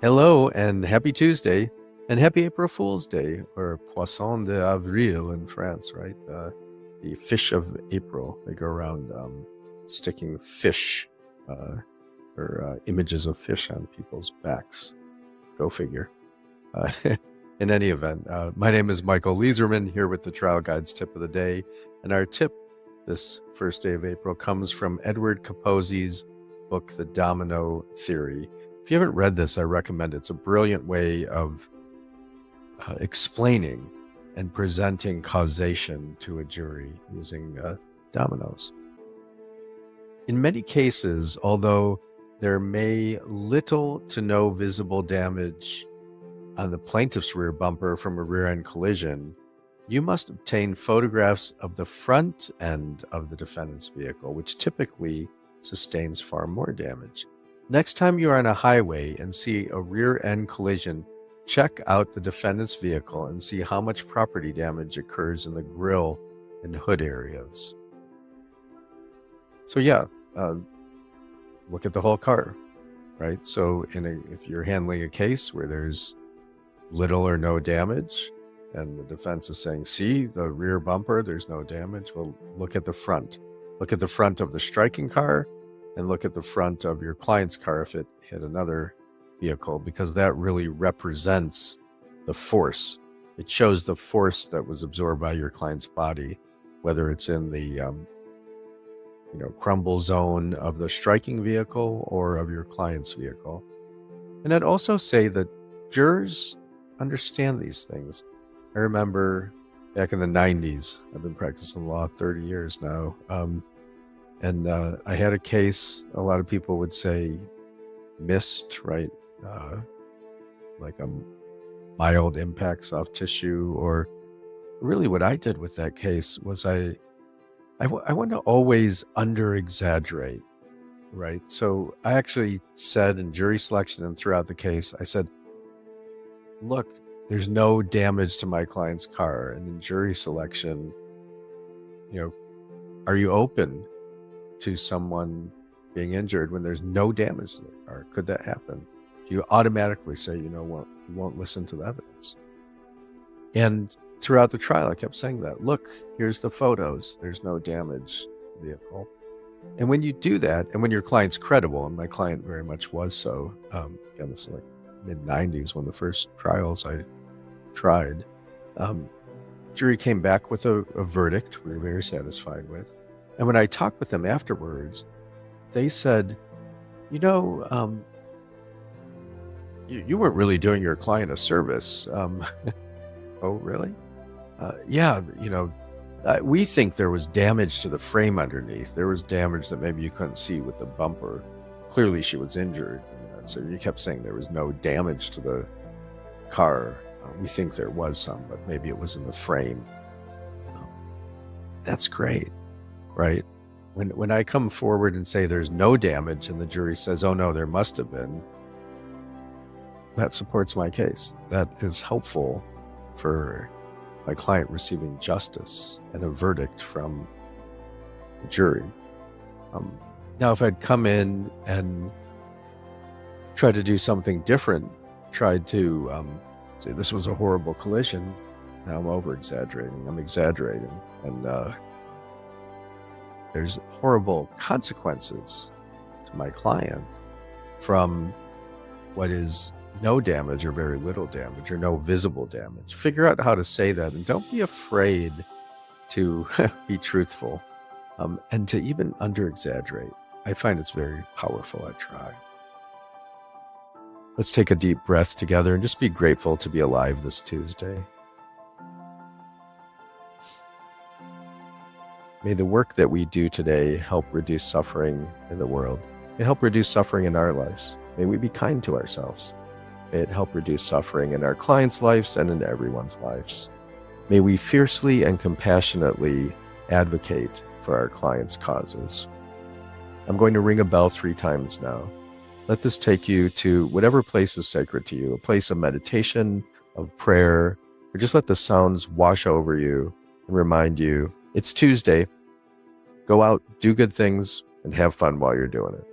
Hello and happy Tuesday and happy April Fool's Day, or Poisson d'Avril in France, right? The fish of April. They go around sticking fish or images of fish on people's backs. Go figure. Uh, in any event, my name is Michael Leeserman here with the Trial Guides tip of the day. And our tip this first day of April comes from Edward Capozzi's book, The Domino Theory. If you haven't read this, I recommend it. It's a brilliant way of explaining and presenting causation to a jury using dominoes. In many cases, although there may little to no visible damage on the plaintiff's rear bumper from a rear-end collision, you must obtain photographs of the front end of the defendant's vehicle, which typically sustains far more damage. Next time you are on a highway and see a rear-end collision, check out the defendant's vehicle and see how much property damage occurs in the grille and hood areas. So yeah, look at the whole car, right? So if you're handling a case where there's little or no damage, and the defense is saying, see, the rear bumper, there's no damage, well, look at the front. Look at the front of the striking car, and look at the front of your client's car if it hit another vehicle, because that really represents the force. It shows the force that was absorbed by your client's body, whether it's in the crumble zone of the striking vehicle or of your client's vehicle. And I'd also say that jurors understand these things. I remember back in the 90s, I've been practicing law 30 years now, and I had a case, a lot of people would say missed, right? Like a mild impact, soft tissue, or really what I did with that case was I want to always under-exaggerate, right? So I actually said in jury selection and throughout the case, I said, look, there's no damage to my client's car. And in jury selection, are you open to someone being injured when there's no damage to their car? Could that happen? Do you automatically say, you know what, you won't listen to the evidence? And throughout the trial, I kept saying that. Look, here's the photos. There's no damage to the vehicle. And when you do that, and when your client's credible, and my client very much was so, again, this is like mid-90s, when the first trials I tried, jury came back with a verdict we were very satisfied with. And when I talked with them afterwards, they said, you weren't really doing your client a service. Oh, really? Yeah, we think there was damage to the frame underneath. There was damage that maybe you couldn't see with the bumper. Clearly she was injured. So you kept saying there was no damage to the car. We think there was some, but maybe it was in the frame. That's great, right? When I come forward and say there's no damage and the jury says, oh no, there must have been, that supports my case. That is helpful for my client receiving justice and a verdict from the jury. Now, if I'd come in and tried to do something different, tried to say this was a horrible collision, now I'm over-exaggerating, I'm exaggerating, and there's horrible consequences to my client from what is no damage or very little damage or no visible damage. Figure out how to say that, and don't be afraid to be truthful and to even under-exaggerate. I find it's very powerful at trial. Let's take a deep breath together and just be grateful to be alive this Tuesday. May the work that we do today help reduce suffering in the world. May it help reduce suffering in our lives. May we be kind to ourselves. May it help reduce suffering in our clients' lives and in everyone's lives. May we fiercely and compassionately advocate for our clients' causes. I'm going to ring a bell 3 times now. Let this take you to whatever place is sacred to you, a place of meditation, of prayer, or just let the sounds wash over you and remind you it's Tuesday. Go out, do good things, and have fun while you're doing it.